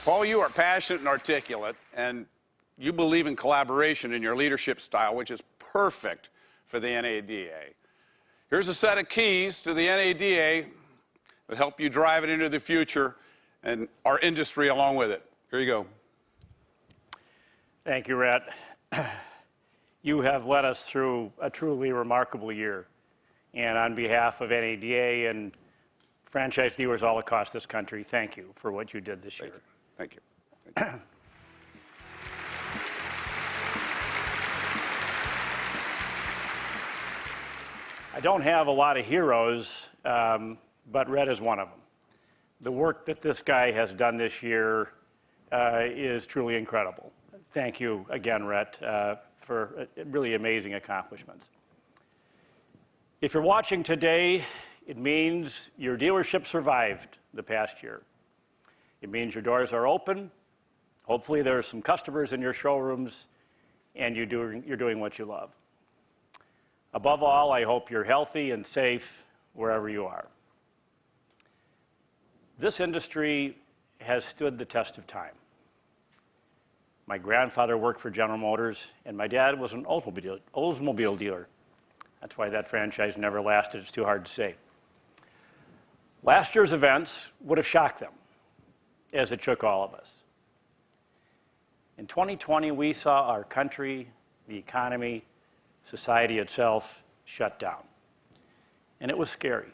Paul, you are passionate and articulate, and you believe in collaboration in your leadership style, which is perfect for the NADA. Here's a set of keys to the NADA that help you drive it into the future and our industry along with it. Here you go. Thank you, Rhett. You have led us through a truly remarkable year. And on behalf of NADA and franchise dealers all across this country, thank you for what you did this year. Thank you. Thank you. I don't have a lot of heroes, but Rhett is one of them. The work that this guy has done this year is truly incredible. Thank you again, Rhett, for really amazing accomplishments. If you're watching today, it means your dealership survived the past year. It means your doors are open. Hopefully there are some customers in your showrooms and you're doing what you love. Above all, I hope you're healthy and safe wherever you are. This industry has stood the test of time. My grandfather worked for General Motors, and my dad was an Oldsmobile dealer. That's why that franchise never lasted. It's too hard to say. Last year's events would have shocked them, as it shook all of us. In 2020, we saw our country, the economy, society itself shut down. And it was scary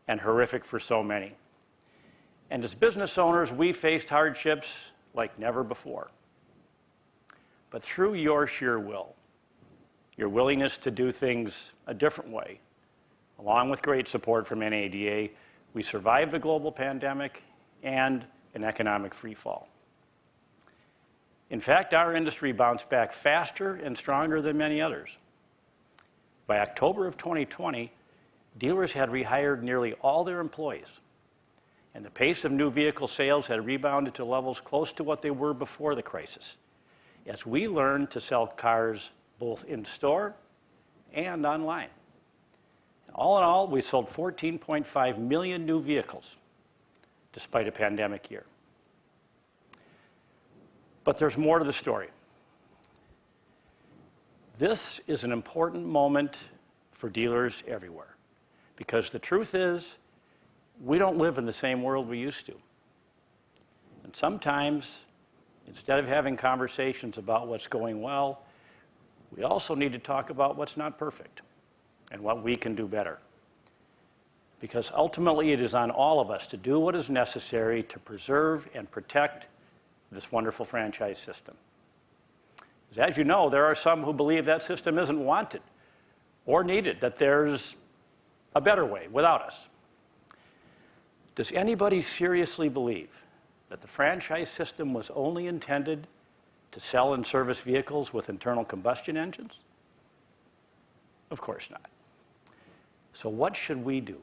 and horrific for so many. And as business owners, we faced hardships like never before. But through your sheer will, your willingness to do things a different way, along with great support from NADA, we survived the global pandemic and an economic freefall. In fact, our industry bounced back faster and stronger than many others. By October of 2020, dealers had rehired nearly all their employees, and the pace of new vehicle sales had rebounded to levels close to what they were before the crisis, as we learned to sell cars both in store and online. All in all, we sold 14.5 million new vehicles, despite a pandemic year. But there's more to the story. This is an important moment for dealers everywhere, because the truth is, we don't live in the same world we used to. And sometimes, instead of having conversations about what's going well, we also need to talk about what's not perfect and what we can do better. Because ultimately, it is on all of us to do what is necessary to preserve and protect this wonderful franchise system. As you know, there are some who believe that system isn't wanted or needed, that there's a better way without us. Does anybody seriously believe that the franchise system was only intended to sell and service vehicles with internal combustion engines? Of course not. So what should we do?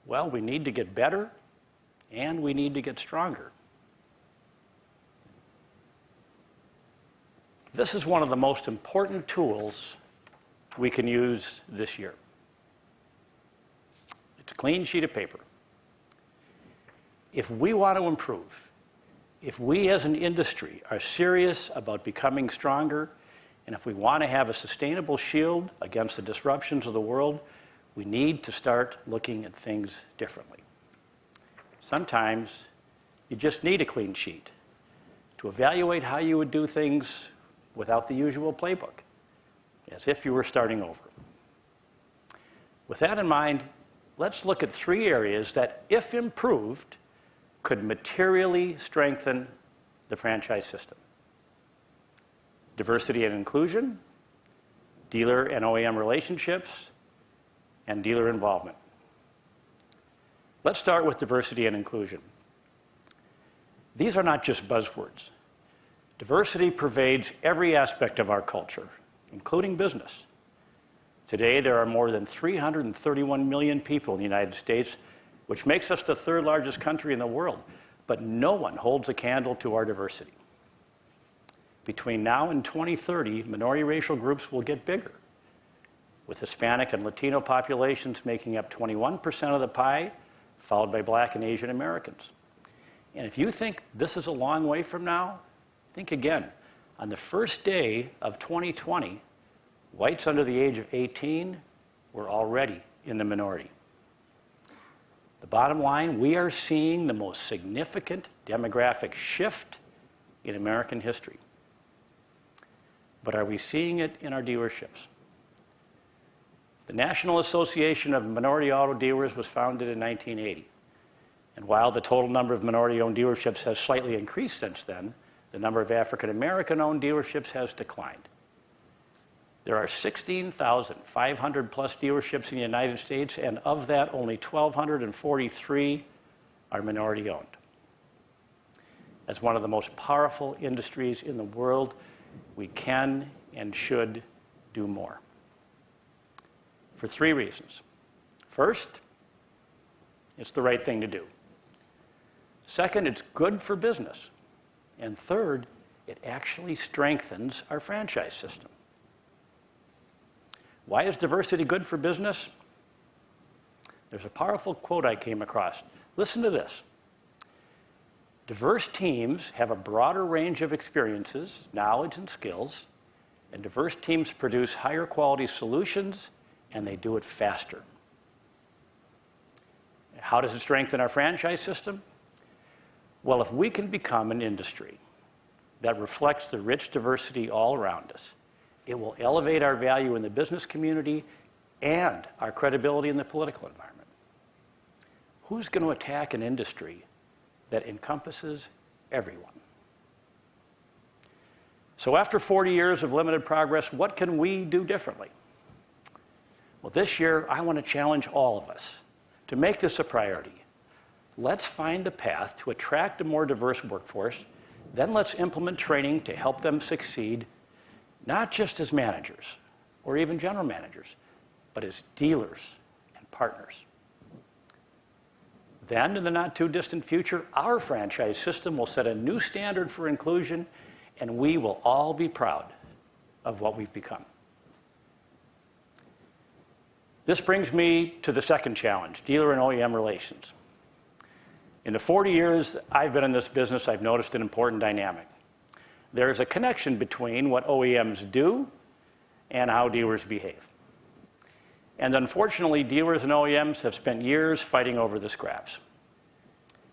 Well, we need to get better and we need to get stronger. This is one of the most important tools we can use this year. It's a clean sheet of paper. If we want to improve, if we as an industry are serious about becoming stronger, and if we want to have a sustainable shield against the disruptions of the world, we need to start looking at things differently. Sometimes you just need a clean sheet to evaluate how you would do things without the usual playbook, as if you were starting over. With that in mind, let's look at 3 areas that, if improved, could materially strengthen the franchise system: diversity and inclusion, dealer and OEM relationships, and dealer involvement. Let's start with diversity and inclusion. These are not just buzzwords. Diversity pervades every aspect of our culture, including business. Today, there are more than 331 million people in the United States, which makes us the 3rd largest country in the world, but no one holds a candle to our diversity. Between now and 2030, minority racial groups will get bigger, with Hispanic and Latino populations making up 21% of the pie, followed by Black and Asian Americans. And if you think this is a long way from now, think again. On the first day of 2020, whites under the age of 18 were already in the minority. The bottom line, we are seeing the most significant demographic shift in American history. But are we seeing it in our dealerships? The National Association of Minority Auto Dealers was founded in 1980. And while the total number of minority-owned dealerships has slightly increased since then, the number of African-American-owned dealerships has declined. There are 16,500 plus dealerships in the United States, and of that, only 1,243 are minority-owned. As one of the most powerful industries in the world, we can and should do more. For 3 reasons. First, it's the right thing to do. Second, it's good for business. And third, it actually strengthens our franchise system. Why is diversity good for business? There's a powerful quote I came across. Listen to this. Diverse teams have a broader range of experiences, knowledge, and skills, and diverse teams produce higher quality solutions, and they do it faster. How does it strengthen our franchise system? Well, if we can become an industry that reflects the rich diversity all around us, it will elevate our value in the business community and our credibility in the political environment. Who's going to attack an industry that encompasses everyone? So after 40 years of limited progress, what can we do differently? Well, this year, I want to challenge all of us to make this a priority. Let's find the path to attract a more diverse workforce, then let's implement training to help them succeed, not just as managers or even general managers, but as dealers and partners. Then, in the not too distant future, our franchise system will set a new standard for inclusion, and we will all be proud of what we've become. This brings me to the second challenge, dealer and OEM relations. In the 40 years I've been in this business, I've noticed an important dynamic. There's a connection between what OEMs do and how dealers behave. And unfortunately, dealers and OEMs have spent years fighting over the scraps.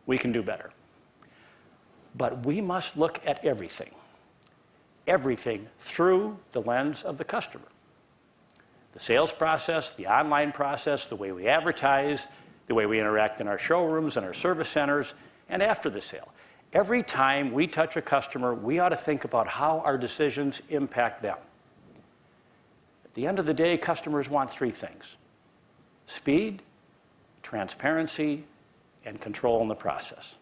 We can do better. But we must look at everything through the lens of the customer. The sales process, the online process, the way we advertise, the way we interact in our showrooms and our service centers, and after the sale. Every time we touch a customer, we ought to think about how our decisions impact them. At the end of the day, customers want 3 things: speed, transparency, and control in the process.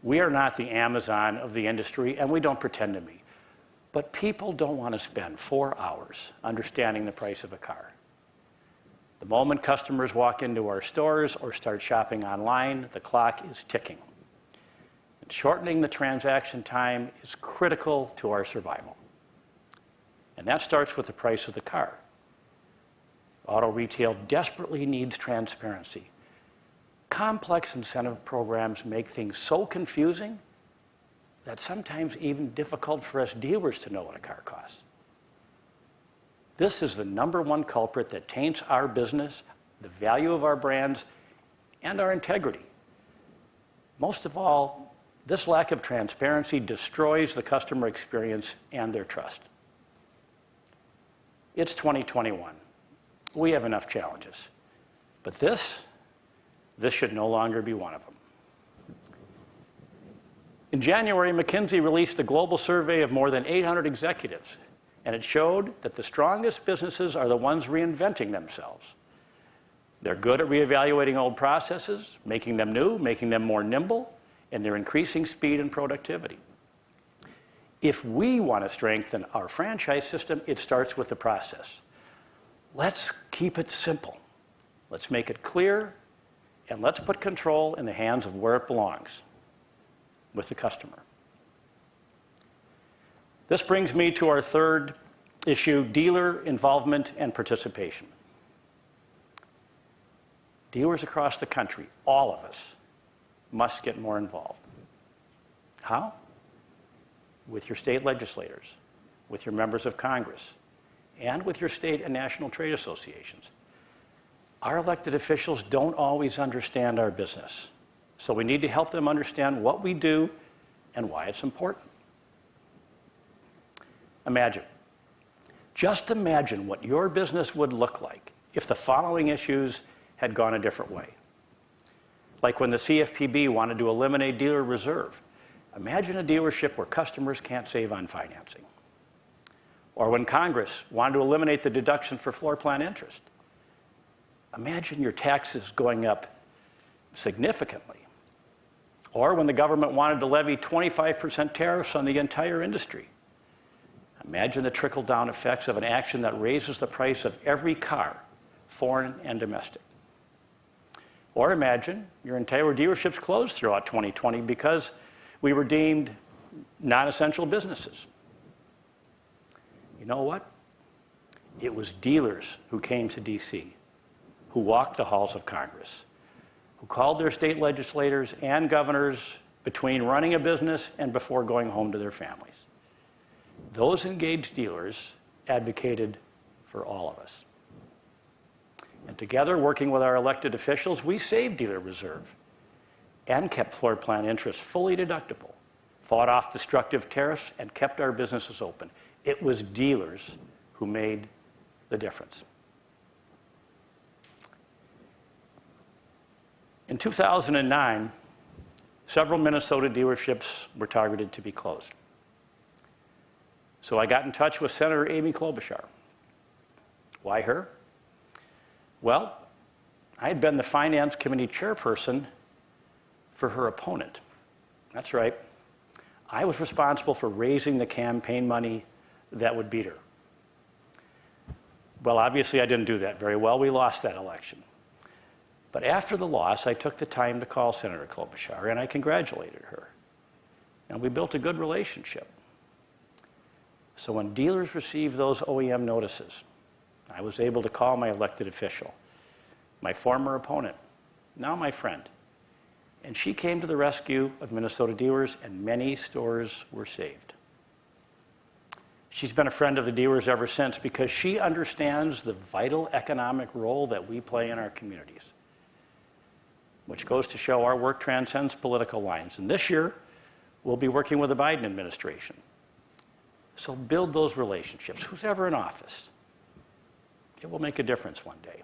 We are not the Amazon of the industry, and we don't pretend to be. But people don't want to spend 4 hours understanding the price of a car. The moment customers walk into our stores or start shopping online, the clock is ticking. And shortening the transaction time is critical to our survival. And that starts with the price of the car. Auto retail desperately needs transparency. Complex incentive programs make things so confusing that sometimes even difficult for us dealers to know what a car costs. This is the #1 culprit that taints our business, the value of our brands, and our integrity. Most of all, this lack of transparency destroys the customer experience and their trust. It's 2021. We have enough challenges. But this should no longer be one of them. In January, McKinsey released a global survey of more than 800 executives, and it showed that the strongest businesses are the ones reinventing themselves. They're good at reevaluating old processes, making them new, making them more nimble, and they're increasing speed and productivity. If we want to strengthen our franchise system, it starts with the process. Let's keep it simple. Let's make it clear, and let's put control in the hands of where it belongs, with the customer. This brings me to our third issue, dealer involvement and participation. Dealers across the country, all of us, must get more involved. How? With your state legislators, with your members of Congress, and with your state and national trade associations. Our elected officials don't always understand our business, so we need to help them understand what we do and why it's important. Just imagine what your business would look like if the following issues had gone a different way. Like when the CFPB wanted to eliminate dealer reserve. Imagine a dealership where customers can't save on financing. Or when Congress wanted to eliminate the deduction for floor plan interest. Imagine your taxes going up significantly. Or when the government wanted to levy 25% tariffs on the entire industry. Imagine the trickle-down effects of an action that raises the price of every car, foreign and domestic. Or imagine your entire dealerships closed throughout 2020 because we were deemed non-essential businesses. You know what? It was dealers who came to DC, who walked the halls of Congress, who called their state legislators and governors between running a business and before going home to their families. Those engaged dealers advocated for all of us. And together, working with our elected officials, we saved dealer reserve and kept floor plan interest fully deductible, fought off destructive tariffs, and kept our businesses open. It was dealers who made the difference. In 2009, several Minnesota dealerships were targeted to be closed. So I got in touch with Senator Amy Klobuchar. Why her? Well, I had been the Finance Committee chairperson for her opponent. That's right. I was responsible for raising the campaign money that would beat her. Well, obviously I didn't do that very well. We lost that election. But after the loss, I took the time to call Senator Klobuchar, and I congratulated her. And we built a good relationship. So when dealers received those OEM notices, I was able to call my elected official, my former opponent, now my friend. And she came to the rescue of Minnesota dealers, and many stores were saved. She's been a friend of the dealers ever since because she understands the vital economic role that we play in our communities, which goes to show our work transcends political lines. And this year, we'll be working with the Biden administration. So build those relationships, who's ever in office. It will make a difference one day.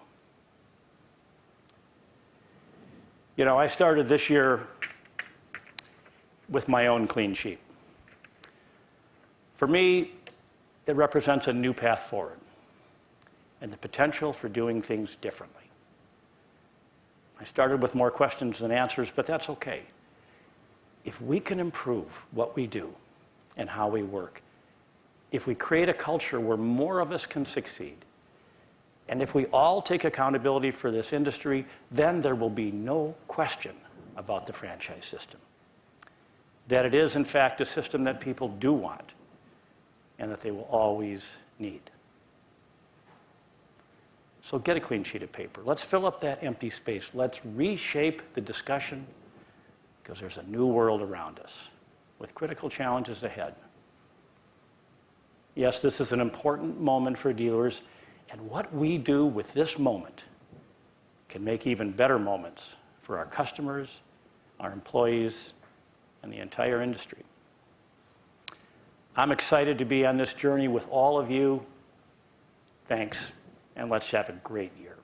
You know, I started this year with my own clean sheet. For me, it represents a new path forward and the potential for doing things differently. I started with more questions than answers, but that's okay. If we can improve what we do and how we work, if we create a culture where more of us can succeed, and if we all take accountability for this industry, then there will be no question about the franchise system. That it is, in fact, a system that people do want and that they will always need. So get a clean sheet of paper. Let's fill up that empty space. Let's reshape the discussion because there's a new world around us with critical challenges ahead. Yes, this is an important moment for dealers, and what we do with this moment can make even better moments for our customers, our employees, and the entire industry. I'm excited to be on this journey with all of you. Thanks, and let's have a great year.